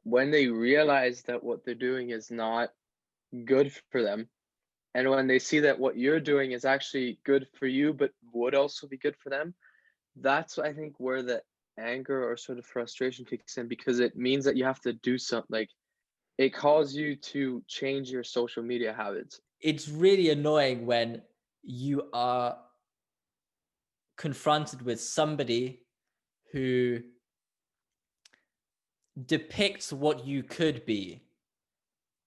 when they realize that what they're doing is not good for them, and when they see that what you're doing is actually good for you, but would also be good for them, that's I think where the anger or sort of frustration kicks in, because it means that you have to do something. Like it calls you to change your social media habits. It's really annoying when you are confronted with somebody who depicts what you could be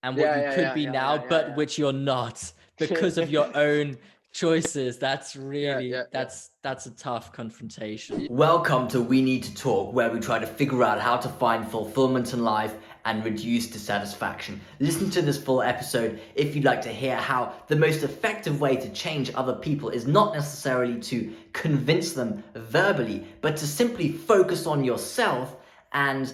and what Yeah, you yeah, could yeah, be yeah, now, yeah, but yeah, which you're not because of yeah. your own choices. That's Yeah, really yeah, yeah. that's a tough confrontation. Welcome to We Need to Talk, where we try to figure out how to find fulfillment in life and reduce dissatisfaction. Listen to this full episode if you'd like to hear how the most effective way to change other people is not necessarily to convince them verbally, but to simply focus on yourself and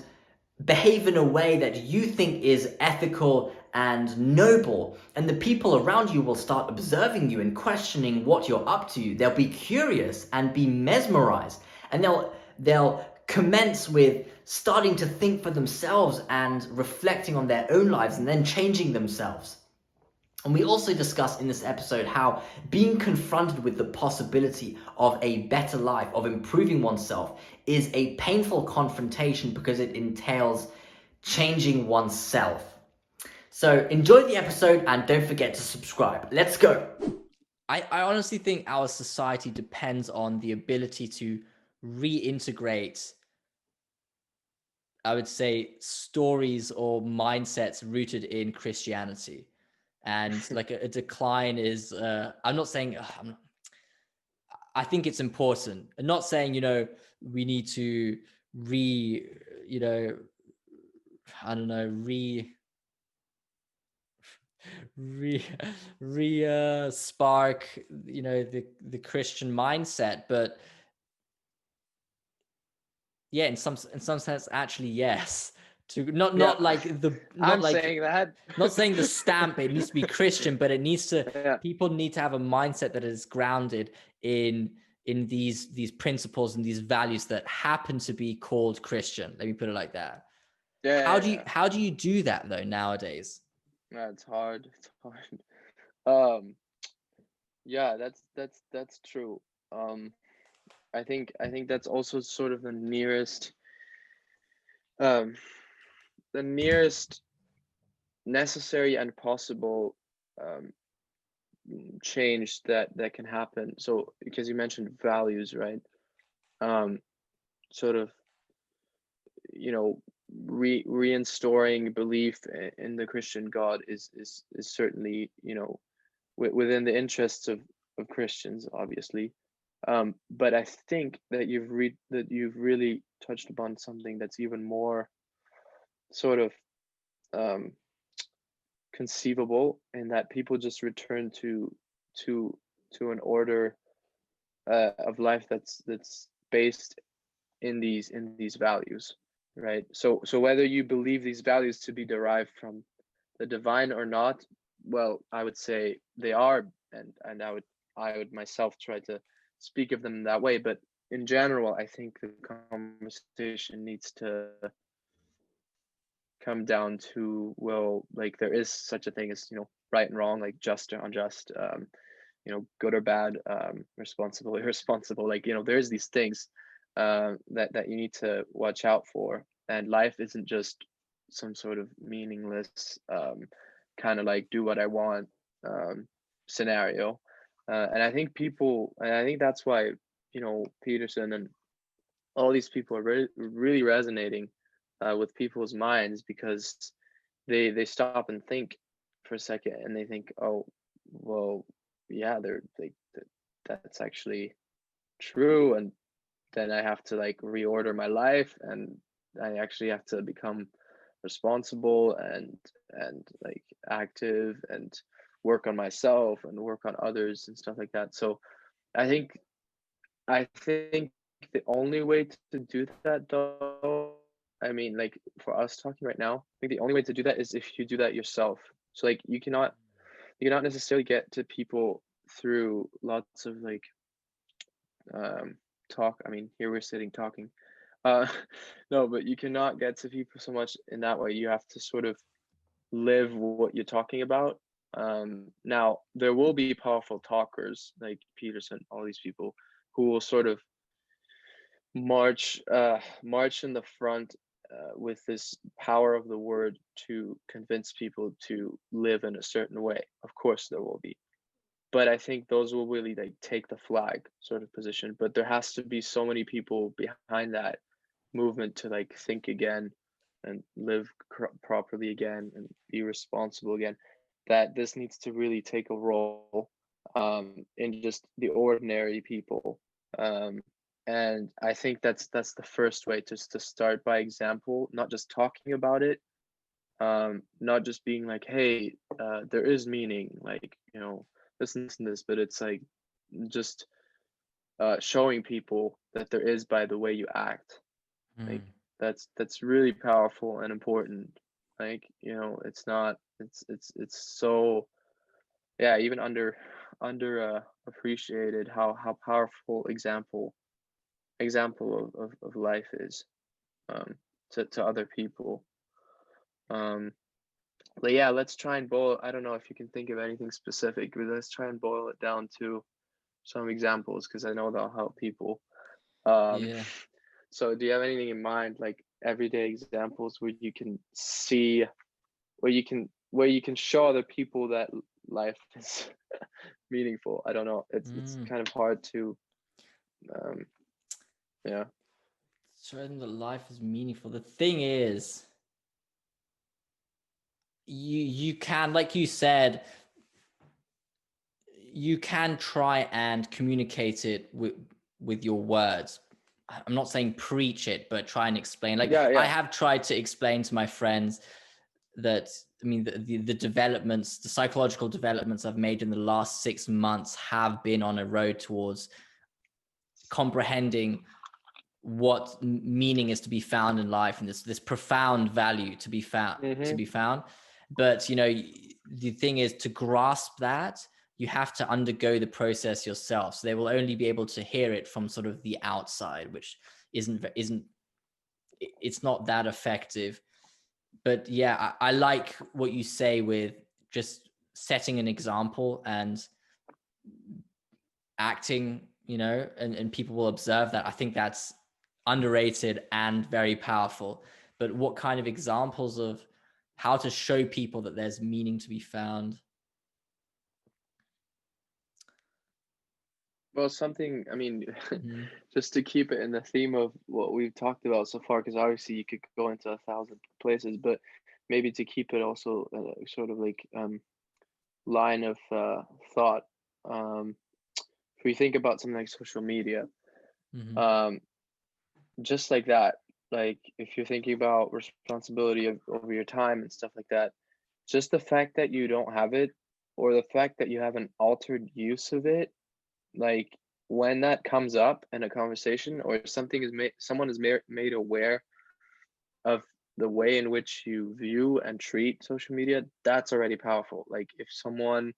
behave in a way that you think is ethical and noble, and the people around you will start observing you and questioning what you're up to. They'll be curious and be mesmerized, and they'll commence with starting to think for themselves and reflecting on their own lives and then changing themselves. And we also discuss in this episode how being confronted with the possibility of a better life, of improving oneself, is a painful confrontation because it entails changing oneself. So enjoy the episode and don't forget to subscribe. Let's go. I honestly think our society depends on the ability to reintegrate, I would say, stories or mindsets rooted in Christianity. And like a decline is, I'm not saying, I think it's important. I'm not saying, we need to you know, I don't know, re spark, the Christian mindset, but yeah, in some sense, actually, yes. To Yeah. not like I'm saying that. not saying the stamp it needs to be Christian, but it needs to, Yeah. people need to have a mindset that is grounded in these principles and these values that happen to be called Christian. Let me put it like that. Yeah, yeah, yeah. How do you do that though nowadays? Yeah, it's hard. It's hard. Um, yeah, that's true. Um, I think that's also sort of um, the nearest necessary and possible um change that can happen. So because you mentioned values, right? Um, sort of, you know, reinstoring belief in the Christian God is certainly, within the interests of Christians, obviously. But I think that you've really touched upon something that's even more sort of um, conceivable, in that people just return to to an order of life that's based in these values, right? So whether you believe these values to be derived from the divine or not, well, I would say they are, and I would myself try to speak of them that way. But in general, I think the conversation needs to come down to, well, like there is such a thing as, right and wrong, like just or unjust, good or bad, responsible, irresponsible. Like, there's these things that you need to watch out for, and life isn't just some sort of meaningless, kind of like do what I want scenario. And I think that's why, Peterson and all these people are really resonating with people's minds, because they stop and think for a second, and they think, oh, well, yeah, that's actually true, and then I have to like reorder my life, and I actually have to become responsible and like active, and work on myself and work on others and stuff like that. So I think I think the only way to do that, though, I mean, like for us talking right now, I think the only way to do that is if you do that yourself. So like you cannot necessarily get to people through lots of like talk. I mean, here we're sitting talking, No, but you cannot get to people so much in that way. You have to sort of live what you're talking about. Now there will be powerful talkers like Peterson, all these people who will sort of march in the front with this power of the word to convince people to live in a certain way. Of course, there will be, but I think those will really like take the flag sort of position. But there has to be so many people behind that movement to like think again and live properly again and be responsible again, that this needs to really take a role in just the ordinary people. And I think that's the first way, just to start by example, not just talking about it, not just being like, hey, there is meaning, like, listen to this, but it's like just showing people that there is by the way you act. Like that's really powerful and important. Like, it's not, it's so, yeah, even under appreciated how powerful example of life is, to other people. But yeah, let's try and boil, I don't know if you can think of anything specific, but let's try and boil it down to some examples, because I know they'll help people. Yeah. So do you have anything in mind, like everyday examples where you can see, where you can show other people that life is meaningful? I don't know. It's kind of hard to, yeah. Showing that life is meaningful. The thing is, you can, like you said, you can try and communicate it with your words. I'm not saying preach it, but try and explain. Like, Yeah, I yeah. have tried to explain to my friends that, I mean, the developments, the psychological developments I've made in the last 6 months have been on a road towards comprehending what meaning is to be found in life, and this profound value to be found. But the thing is, to grasp that, you have to undergo the process yourself. So they will only be able to hear it from sort of the outside, which isn't it's not that effective. But yeah, I like what you say with just setting an example and acting, and people will observe that. I think that's underrated and very powerful. But what kind of examples of how to show people that there's meaning to be found? Well, something, I mean, just to keep it in the theme of what we've talked about so far, because obviously you could go into 1,000 places, but maybe to keep it also sort of like line of thought. If we think about something like social media, um, just like that, like if you're thinking about responsibility over your time and stuff like that, just the fact that you don't have it, or the fact that you have an altered use of it, like when that comes up in a conversation, or someone is made aware of the way in which you view and treat social media, that's already powerful. Like if someone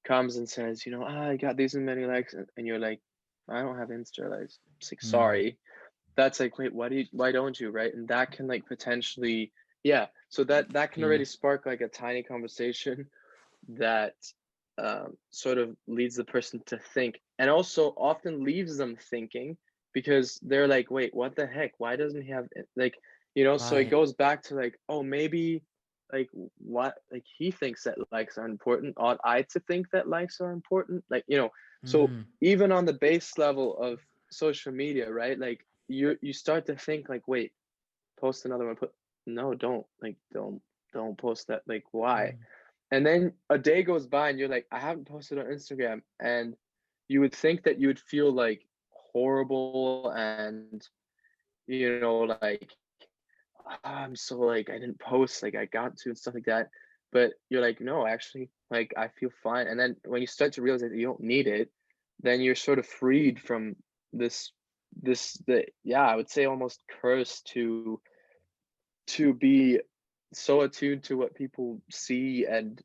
comes and says, I got these many likes, and you're like, I don't have Insta likes. It's like, sorry. That's like, wait, why don't you, right? And that can like potentially, yeah. So that can already spark like a tiny conversation that sort of leads the person to think, and also often leaves them thinking, because they're like, wait, what the heck? Why doesn't he have it? Like, so it goes back to like, oh, maybe like what, like he thinks that likes are important. Ought I to think that likes are important? Like, so even on the base level of social media, right? Like you start to think like, wait, post another one, no, don't post that. Like, why? And then a day goes by and you're like, I haven't posted on Instagram. And you would think that you would feel like horrible and, like, I'm so like, I didn't post, like I got to and stuff like that. But you're like, no, actually, like I feel fine. And then when you start to realize that you don't need it, then you're sort of freed from this, I would say almost curse to be so attuned to what people see and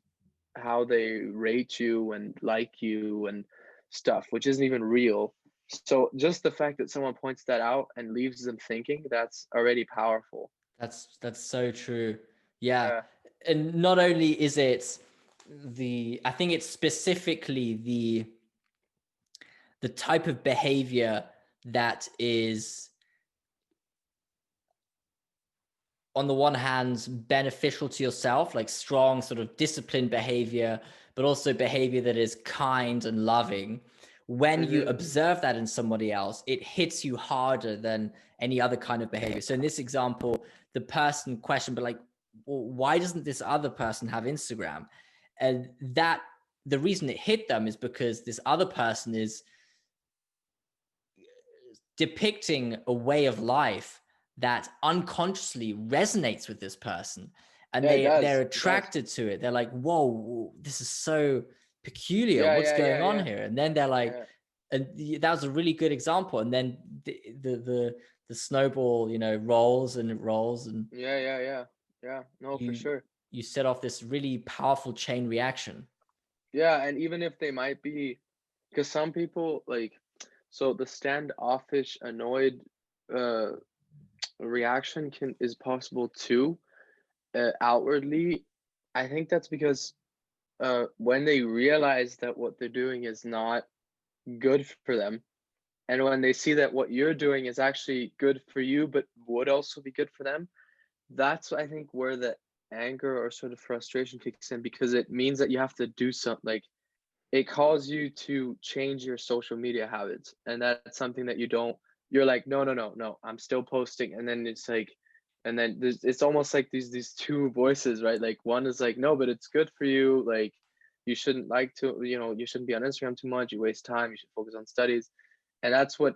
how they rate you and like you and stuff, which isn't even real. So just the fact that someone points that out and leaves them thinking, that's already powerful. That's so true. Yeah. Yeah. And not only is it I think it's specifically the type of behavior that is, on the one hand, beneficial to yourself, like strong sort of disciplined behavior, but also behavior that is kind and loving. When you observe that in somebody else, it hits you harder than any other kind of behavior. So in this example, the person questioned, but like, well, why doesn't this other person have Instagram? And that the reason it hit them is because this other person is depicting a way of life that unconsciously resonates with this person, and Yeah, it they're does. It does. attracted to it. They're like, whoa, this is so peculiar, Yeah, what's yeah, going yeah, on yeah. here? And then they're like, Yeah. and that was a really good example. And then the snowball, rolls and it rolls, and Yeah, yeah, yeah. Yeah. No, for you sure. you set off this really powerful chain reaction. Yeah, and even if they might be, because some people like, so the standoffish, annoyed uh reaction is possible too, outwardly. I think that's because when they realize that what they're doing is not good for them, and when they see that what you're doing is actually good for you but would also be good for them, that's I think where the anger or sort of frustration kicks in, because it means that you have to do something. Like, it calls you to change your social media habits, and that's something that you're like, no, no, no, no, I'm still posting. And then it's like, and then it's almost like these two voices, right? Like, one is like, no, but it's good for you, like, you shouldn't like to, you shouldn't be on Instagram too much, you waste time, you should focus on studies. And that's what,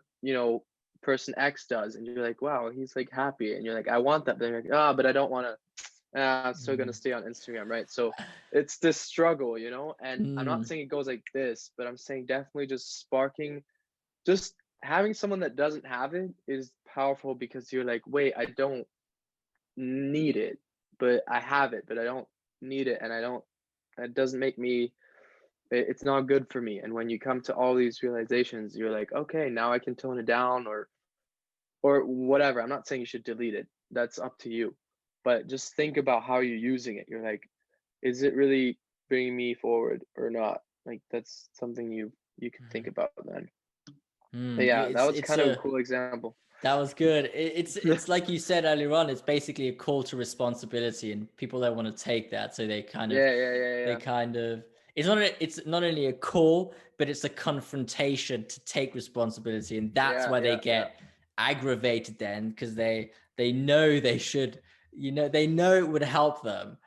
person X does, and you're like, wow, he's like happy, and you're like, I want that, but you're like, but I don't want to, I'm still gonna Mm. stay on Instagram, right? So it's this struggle, and I'm not Mm. saying it goes like this, but I'm saying definitely just sparking, just having someone that doesn't have it is powerful, because you're like, wait, I don't need it, but I have it, but I don't need it, and I don't, it doesn't make me, it's not good for me. And when you come to all these realizations, you're like, okay, now I can tone it down, or whatever. I'm not saying you should delete it. That's up to you. But just think about how you're using it. You're like, is it really bringing me forward or not? Like, that's something you can think about then. But Mm. yeah, that It's was it's kind of a a cool example. That was good. It's like you said earlier on. It's basically a call to responsibility, and people don't want to take that, so Yeah, yeah, yeah, they yeah. kind of it's not only a call, but it's a confrontation to take responsibility, and that's Yeah, why they yeah, yeah. get aggravated then, because they know they should, they know it would help them,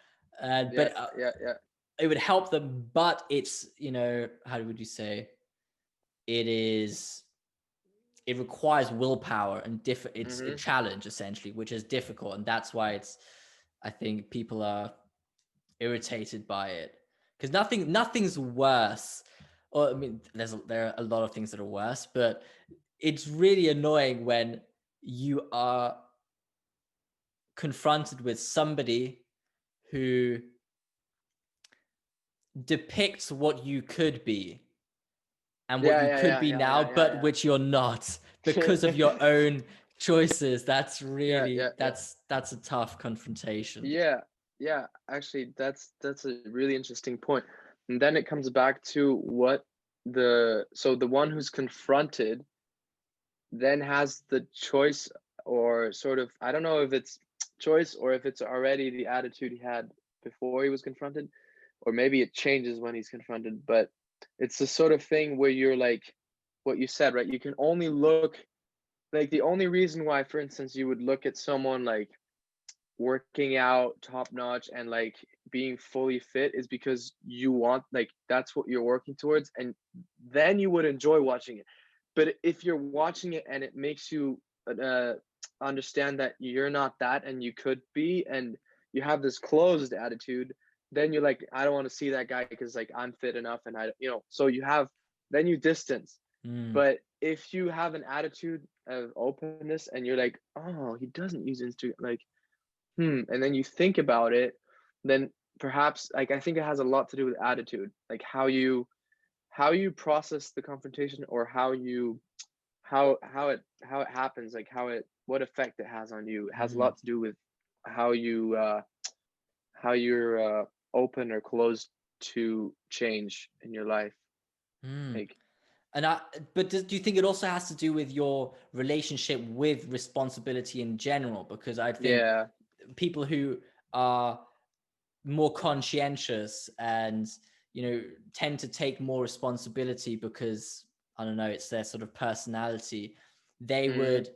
Yeah, but yeah, yeah. it would help them, but it's, how would you say, it is, it requires willpower and it's a Mhm. challenge essentially, which is difficult, and that's why I think people are irritated by it, because nothing's worse, or I mean, there are a lot of things that are worse, but it's really annoying when you are confronted with somebody who depicts what you could be and what Yeah, you yeah, could yeah, be yeah, now, yeah, but which you're not, because of your yeah. own choices. That's Yeah, really yeah, yeah. that's a tough confrontation. Yeah, yeah. Actually, that's a really interesting point. And then it comes back to what the one who's confronted then has the choice, or sort of, I don't know if it's choice or if it's already the attitude he had before he was confronted, or maybe it changes when he's confronted. But it's the sort of thing where you're like, what you said, right? You can only look, like, the only reason why, for instance, you would look at someone like working out top notch and like being fully fit is because you want, like, that's what you're working towards, and then you would enjoy watching it. But if you're watching it and it makes you uh, understand that you're not that and you could be, and you have this closed attitude, then you're like, I don't want to see that guy because like I'm fit enough, and so you have, then you distance. Mm, But if you have an attitude of openness and you're like, oh, he doesn't use Instagram, like, and then you think about it, then perhaps, like, I think it has a lot to do with attitude, like how you process the confrontation, or how you how it happens, like what effect it has on you. It has a Mm, lot to do with how you're open or closed to change in your life. mm. Like, And but do you think it also has to do with your relationship with responsibility in general? Because I think yeah, people who are more conscientious and, tend to take more responsibility because, I don't know, it's their sort of personality, they mm, would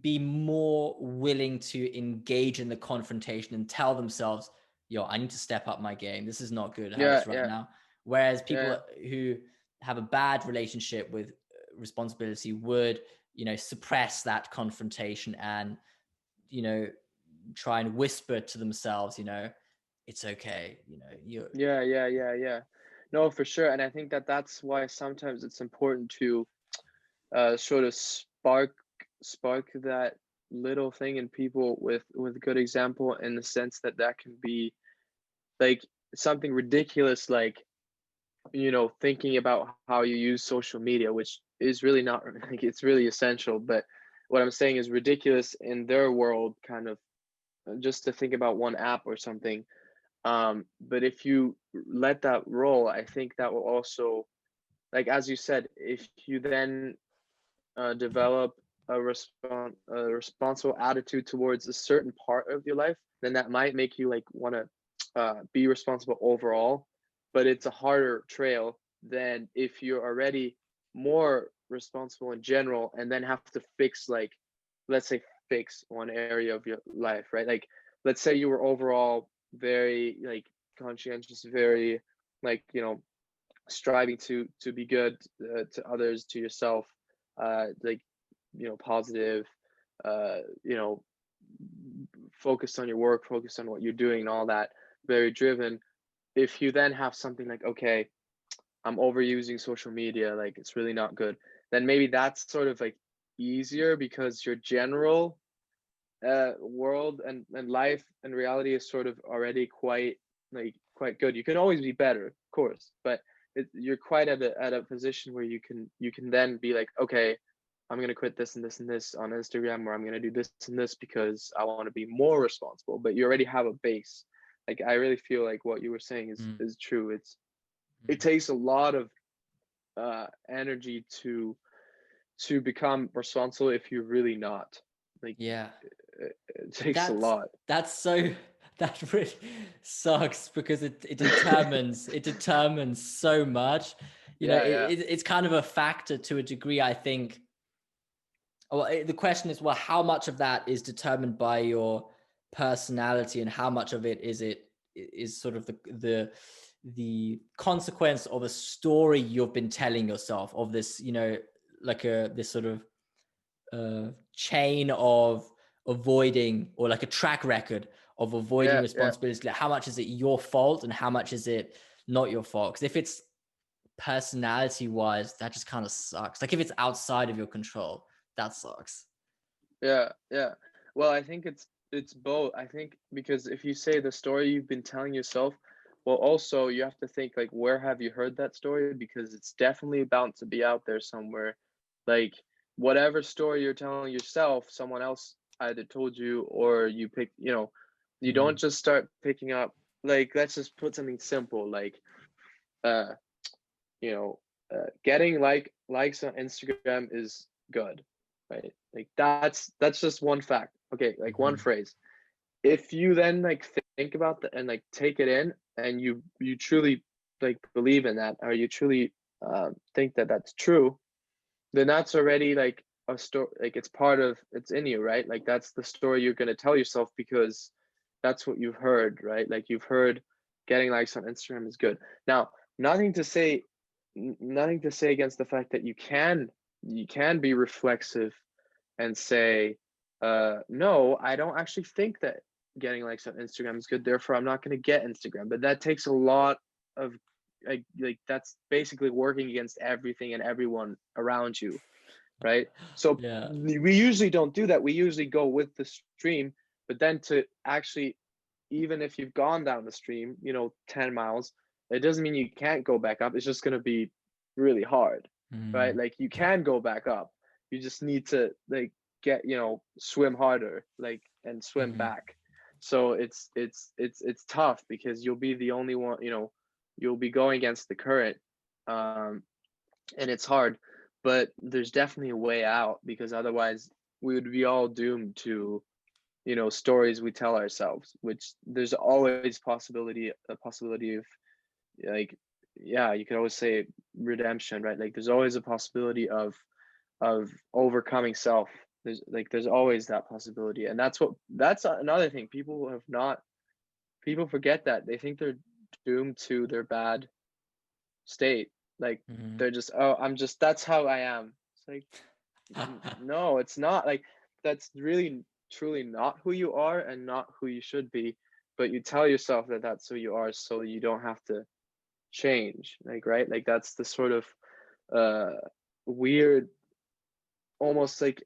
be more willing to engage in the confrontation and tell themselves, yo, I need to step up my game. This is not good how yeah, it's right yeah, now. Whereas people yeah, who have a bad relationship with responsibility would, suppress that confrontation and, you know, try and whisper to themselves, it's okay. You yeah. No, for sure. And I think that that's why sometimes it's important to sort of spark that little thing in people with good example, in the sense that that can be like something ridiculous, like, thinking about how you use social media, which is really not like, it's really essential, but what I'm saying is ridiculous in their world, kind of, just to think about one app or something. But if you let that roll, I think that will also, like as you said, if you then develop a responsible attitude towards a certain part of your life, then that might make you like want to be responsible overall. But it's a harder trail than if you're already more responsible in general, and then have to fix, like, let's say, fix one area of your life, right? Like, let's say you were overall very like conscientious, very like, striving to be good, to others, to yourself, like, positive, uh you know focused on your work, focused on what you're doing and all that, very driven. If you then have something like, okay, I'm overusing social media, like it's really not good, then maybe that's sort of like easier, because your general world and life and reality is sort of already quite good. You can always be better, of course, but you're quite at a position where you can then be like, okay, I'm gonna quit this and this and this on Instagram, or I'm gonna do this and this because I want to be more responsible. But you already have a base. Like, I really feel like what you were saying is Mm, is true. It mm. takes a lot of energy to become responsible if you're really not. Like, Yeah. it But takes a that's lot. that's so that really sucks because it determines so much. Yeah, yeah, It's kind of a factor to a degree, I think. Well, the question is, well, how much of that is determined by your personality, and how much of it is sort of the consequence of a story you've been telling yourself of this, like this sort of chain of avoiding, or like a track record of avoiding yeah. responsibility. Like, how much is it your fault and how much is it not your fault? Because if it's personality wise, that just kind of sucks. Like if it's outside of your control, that sucks. Yeah. Well, I think it's both. I think because if you say the story you've been telling yourself, well, also you have to think, like, where have you heard that story? Because it's definitely bound to be out there somewhere. Like, whatever story you're telling yourself, someone else either told you, or you pick. You don't Mm, just start picking up. Like, let's just put something simple, like, uh, you know, getting likes on Instagram is good, right? Like, that's just one fact. Okay, like one mm-hmm, phrase. If you then like think about that and like take it in, and you truly like believe in that, or you truly think that that's true, then that's already like a story. Like, it's in you, right? Like, that's the story you're gonna tell yourself, because that's what you've heard, right? Like, you've heard getting likes on Instagram is good. Now, nothing to say nothing to say against the fact that you can be reflexive and say, no, I don't actually think that getting likes on Instagram is good, therefore I'm not going to get Instagram. But that takes a lot of, like that's basically working against everything and everyone around you, right? So yeah. we usually don't do that. We usually go with the stream. But then, to actually, even if you've gone down the stream, 10 miles, it doesn't mean you can't go back up. It's just going to be really hard. right? Like you can go back up. You just need to like get, swim harder, like, and swim back. So it's tough because you'll be the only one, you'll be going against the current. And it's hard, but there's definitely a way out, because otherwise we would be all doomed to, stories we tell ourselves, which there's always a possibility of, like, yeah, you could always say redemption, right? Like there's always a possibility of overcoming self. There's always that possibility. And that's another thing. People forget that. They think they're doomed to their bad state. Like they're just, oh, that's how I am. It's like, no, it's not. Like that's really truly not who you are and not who you should be, but you tell yourself that that's who you are so you don't have to change, like, right? Like that's the sort of weird, almost like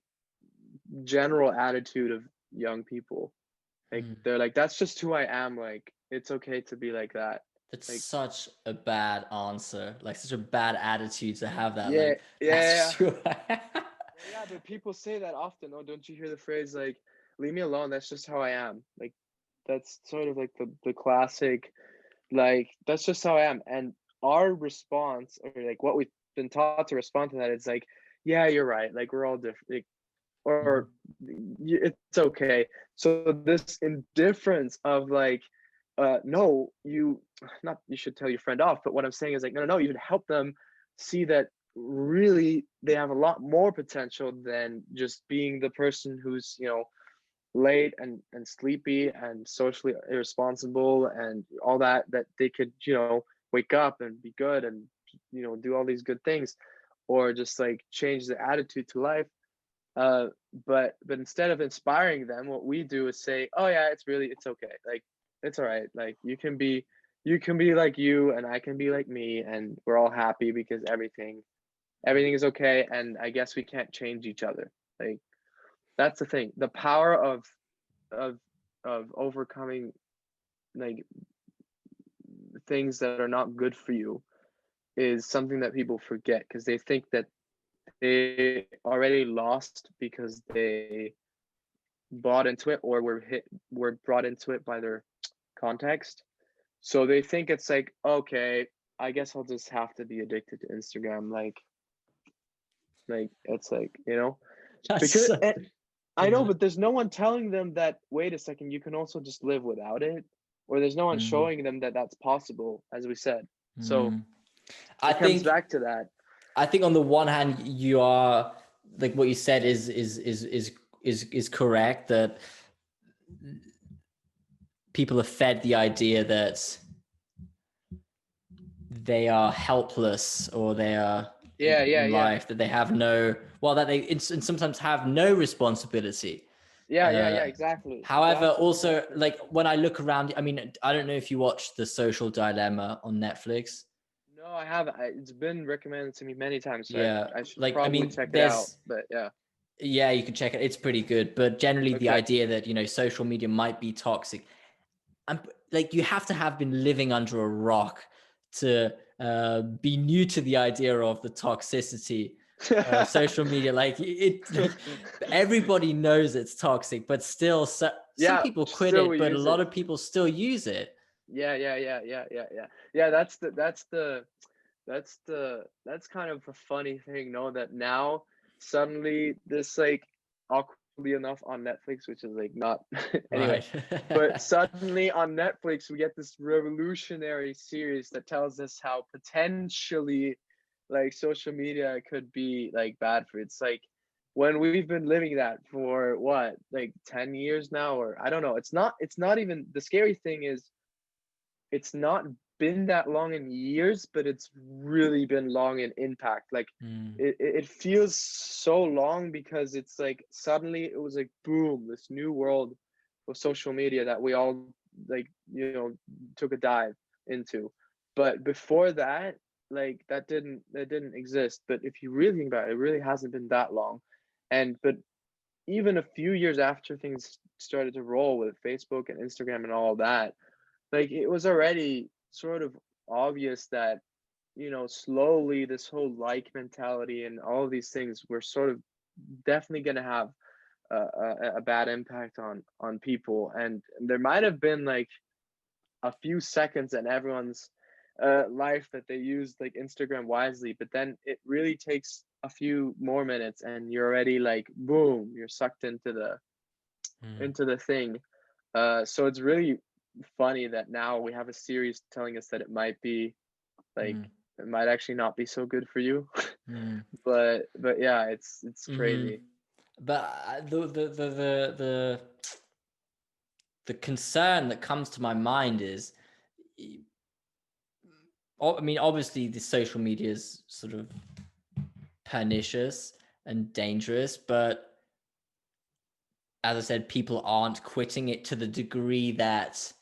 general attitude of young people. Like they're like, that's just who I am, like it's okay to be like that. It's Like, such a bad answer, like such a bad attitude to have that. yeah, Like, that's yeah, just who I am. yeah, but people say that often. Oh, don't you hear the phrase like, leave me alone, that's just how I am? Like that's sort of like the classic, like that's just how I am. And our response, or like what we've been taught to respond to that, is like, yeah, you're right, like we're all different, like, or it's okay. So this indifference of like, no, not you should tell your friend off, but what I'm saying is like, no, you should help them see that really they have a lot more potential than just being the person who's, late and sleepy and socially irresponsible and all that they could, wake up and be good and, do all these good things, or just like change the attitude to life. But instead of inspiring them, what we do is say, oh yeah, it's okay, like it's all right, like you can be like you and I can be like me, and we're all happy because everything is okay, and I guess we can't change each other. Like that's the thing, the power of overcoming like things that are not good for you is something that people forget, because they think that they already lost because they bought into it or were brought into it by their context. So they think it's like, okay, I guess I'll just have to be addicted to Instagram. Like it's like, That's because so, I know, but there's no one telling them that, wait a second, you can also just live without it, or there's no one showing them that that's possible, as we said. So I it comes think back to that. I think on the one hand, you are like what you said is correct, that people are fed the idea that they are helpless, or they are in life, that they have that they and sometimes have no responsibility. Yeah, exactly. However, That's also exactly. like when I look around, I mean, I don't know if you watched The Social Dilemma on Netflix. No, I haven't. It's been recommended to me many times, so Yeah, I should like I probably mean, check it out. there's But yeah, yeah, you can check it. It's pretty good. But generally, the okay. idea that social media might be toxic, and like you have to have been living under a rock to be new to the idea of the toxicity of social media. Like everybody knows it's toxic, but still, some Yeah, people quit still it, we but a use lot it. of people still use it. Yeah. That's kind of a funny thing, no? That now suddenly this, like, awkwardly enough on Netflix, which is like not anyway, Right. but suddenly on Netflix we get this revolutionary series that tells us how potentially like social media could be like bad for it's like, when we've been living that for what, like 10 years now, or I don't know. It's not even, the scary thing is it's not been that long in years, but it's really been long in impact. Like it feels so long because it's like suddenly it was like boom, this new world of social media that we all like, took a dive into. But before that, like that didn't exist. But if you really think about it, it really hasn't been that long. And but even a few years after things started to roll with Facebook and Instagram and all of that, like it was already sort of obvious that slowly this whole like mentality and all of these things, we're sort of definitely going to have a bad impact on people. And there might have been like a few seconds in everyone's life that they used like Instagram wisely, but then it really takes a few more minutes and you're already like boom, you're sucked into the thing. So it's really funny that now we have a series telling us that it might be like it might actually not be so good for you. But yeah, it's crazy. But the concern that comes to my mind is, I mean, obviously the social media is sort of pernicious and dangerous, but as I said, people aren't quitting it to the degree that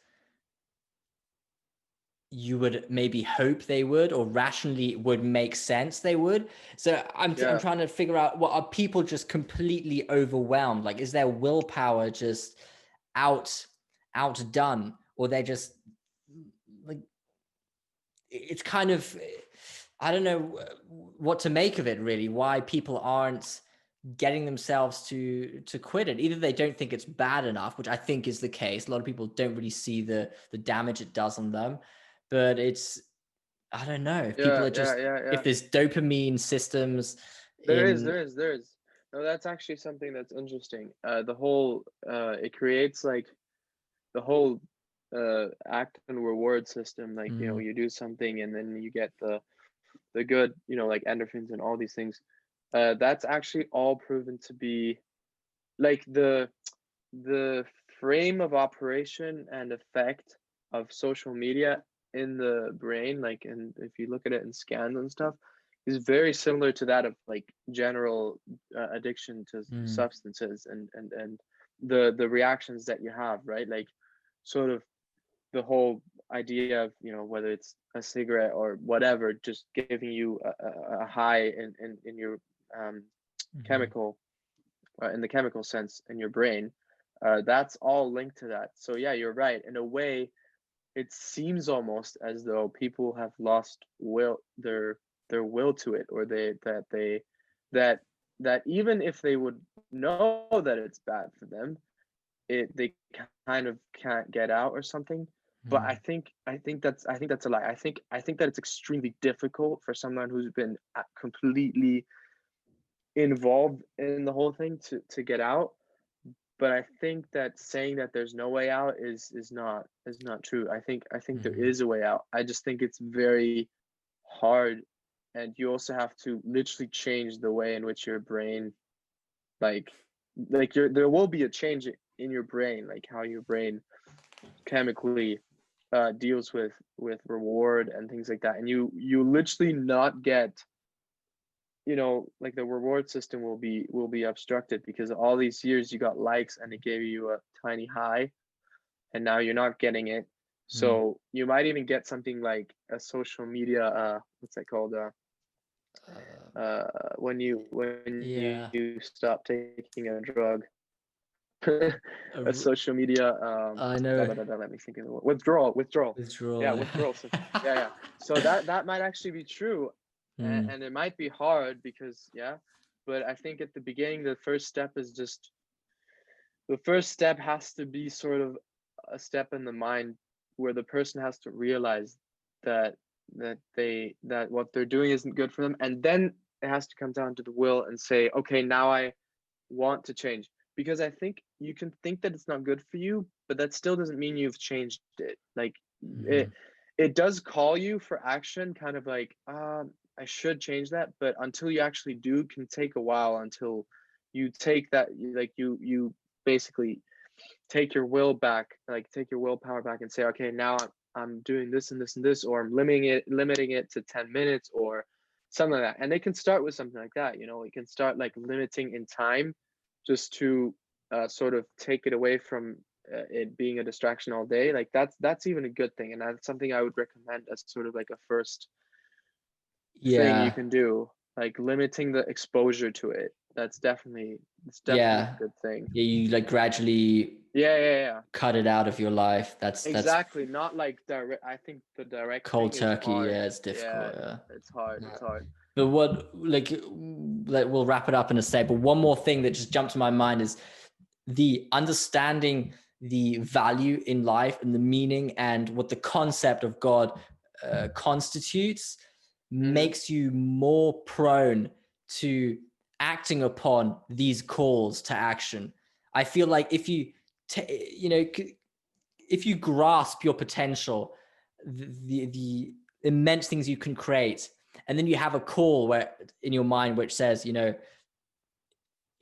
you would maybe hope they would, or rationally would make sense they would. So I'm trying to figure out, what are people just completely overwhelmed? Like, is their willpower just outdone, or they're just like, it's kind of, I don't know what to make of it really, why people aren't getting themselves to quit it. Either they don't think it's bad enough, which I think is the case. A lot of people don't really see the damage it does on them, but it's, I don't know if people are just, if there's dopamine systems there is no, that's actually something that's interesting. The whole it creates like the whole act and reward system, like you do something and then you get the good, like endorphins and all these things. That's actually all proven to be like the frame of operation and effect of social media in the brain, like, and if you look at it in scans and stuff, is very similar to that of like general addiction to substances and the reactions that you have, right? Like sort of the whole idea of whether it's a cigarette or whatever, just giving you a high in your chemical in the chemical sense in your brain, that's all linked to that. So yeah, you're right. In a way, it seems almost as though people have lost their will to it, or that that even if they would know that it's bad for them, they kind of can't get out or something. But I think that's a lie. I think that it's extremely difficult for someone who's been completely involved in the whole thing to get out. But I think that saying that there's no way out is not true. I think there is a way out. I just think it's very hard, and you also have to literally change the way in which your brain, like there will be a change in your brain, like how your brain chemically deals with reward and things like that, and you literally not get, like the reward system will be obstructed because all these years you got likes and it gave you a tiny high, and now you're not getting it. So you might even get something like a social media what's that called, when you stop taking a drug. A social media I know. let me think of the word. Withdrawal. Yeah, Withdrawal. withdrawal. So, yeah. So that might actually be true, and it might be hard because but I think at the beginning the first step has to be sort of a step in the mind where the person has to realize that that what they're doing isn't good for them, and then it has to come down to the will and say, okay, now I want to change. Because I think you can think that it's not good for you, but that still doesn't mean you've changed it. Like it does call you for action, kind of like, I should change that, but until you actually do, can take a while until you take that, like you basically take your will back, like take your willpower back and say, okay, now I'm doing this and this and this, or I'm limiting it to 10 minutes or something like that. And they can start with something like that, it can start like limiting in time, just to sort of take it away from it being a distraction all day. Like that's even a good thing, and that's something I would recommend as sort of like a first thing you can do, like limiting the exposure to it. it's definitely Yeah. a good thing. Yeah, you like gradually Yeah. cut it out of your life. That's Exactly. Not like direct. I think the direct cold thing is turkey. hard. Yeah, it's Yeah, difficult. Yeah. it's hard. Yeah. It's hard. But what, like we'll wrap it up in a sec. But one more thing that just jumped to my mind is the understanding the value in life and the meaning and what the concept of God constitutes makes you more prone to acting upon these calls to action. I feel like if you, if you grasp your potential, the immense things you can create, and then you have a call where in your mind which says,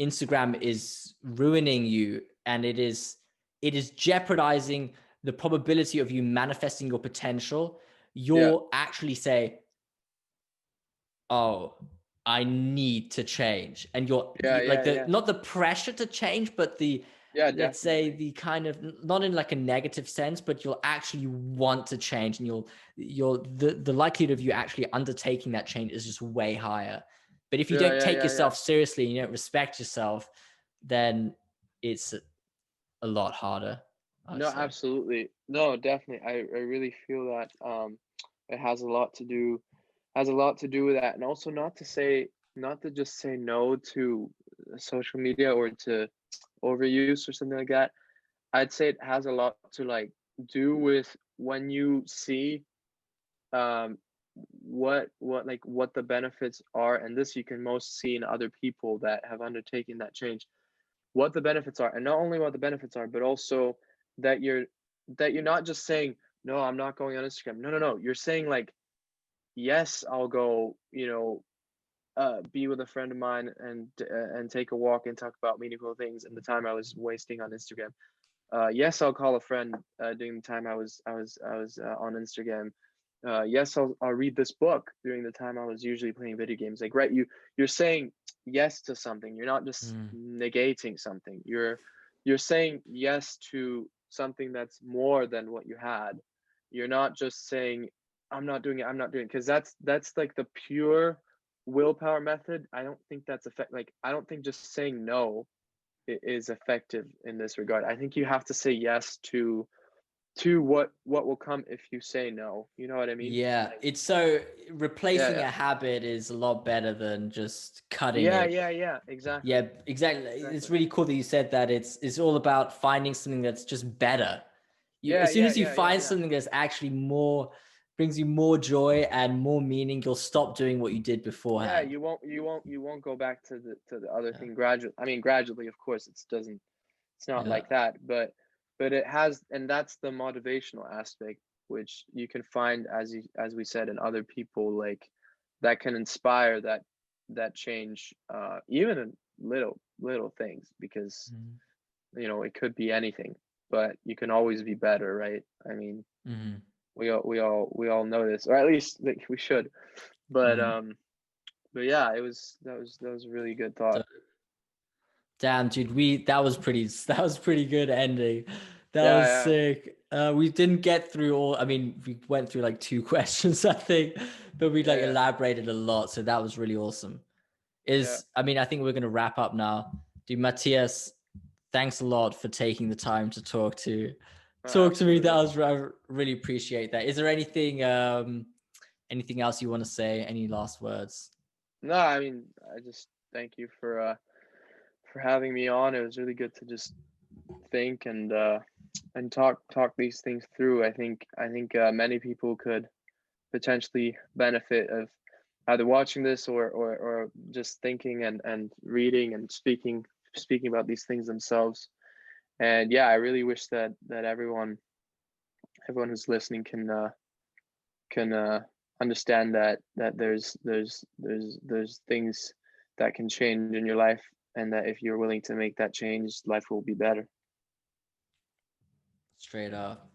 Instagram is ruining you and it is jeopardizing the probability of you manifesting your potential, you'll actually say, oh, I need to change. And you're like not the pressure to change, but the, let's say the kind of, not in like a negative sense, but you'll actually want to change, and the likelihood of you actually undertaking that change is just way higher. But if you don't take yourself seriously and you don't respect yourself, then it's a lot harder. No, absolutely. No, definitely. I really feel that it has a lot to do with that, and also not to just say no to social media or to overuse or something like that. I'd say it has a lot to like do with when you see um what the benefits are, and this you can most see in other people that have undertaken that change, what the benefits are, and not only what the benefits are, but also that you're not just saying, no, I'm not going on Instagram. No, you're saying like, yes, I'll go, be with a friend of mine and take a walk and talk about meaningful things in the time I was wasting on Instagram. Yes, I'll call a friend during the time I was on Instagram. Yes, I'll read this book during the time I was usually playing video games. Like, right, you're saying yes to something. You're not just negating something. You're saying yes to something that's more than what you had. You're not just saying, I'm not doing it. I'm not doing it, because that's like the pure willpower method. I don't think that's like, I don't think just saying no is effective in this regard. I think you have to say yes to what will come if you say no. You know what I mean? Yeah, it's so replacing a habit is a lot better than just cutting it. Yeah. Exactly. Yeah, exactly. It's really cool that you said that. It's all about finding something that's just better. As soon as you find something that's actually more, brings you more joy and more meaning, you'll stop doing what you did beforehand. Yeah, you won't go back to the other thing gradually. I mean, gradually, of course, it's not like that, but it has, and that's the motivational aspect, which you can find, as we said, in other people, like that can inspire that change, even in little things, because it could be anything, but you can always be better, right? I mean, we all know this, or at least like we should, but yeah, that was a really good thought. Damn, dude, that was pretty good ending. That was Yeah. sick. We didn't get through all. I mean, we went through like 2 questions, I think, but we like elaborated a lot. So that was really awesome. I mean, I think we're gonna wrap up now. Dude, Matthias, thanks a lot for taking the time to talk to me. That was, I really appreciate that. Is there anything else you want to say? Any last words? No, I mean, I just thank you for having me on. It was really good to just think and talk these things through. I think many people could potentially benefit of either watching this or just thinking and reading and speaking about these things themselves. And yeah, I really wish that everyone who's listening can understand that there's things that can change in your life, and that if you're willing to make that change, life will be better. Straight up.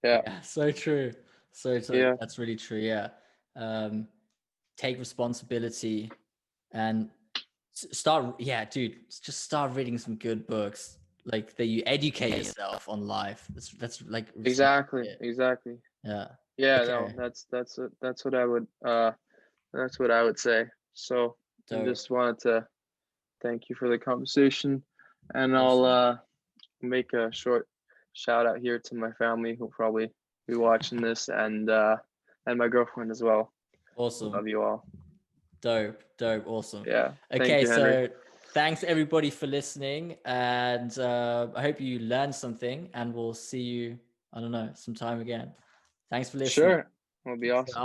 Yeah. So true. So Yeah. that's really true. Yeah. Take responsibility and start. Yeah, dude, just start reading some good books, like that you educate yourself on life. That's like Exactly. Yeah. No, that's what I would say. So I just wanted Thank you for the conversation. And Awesome. I'll make a short shout out here to my family who'll probably be watching this, and my girlfriend as well. Awesome. Love you all. Dope. Awesome. Yeah. Thank Okay, you, Henry. so thanks everybody for listening, and I hope you learned something, and we'll see you, I don't know, sometime again. Thanks for listening. Sure. It'll be awesome.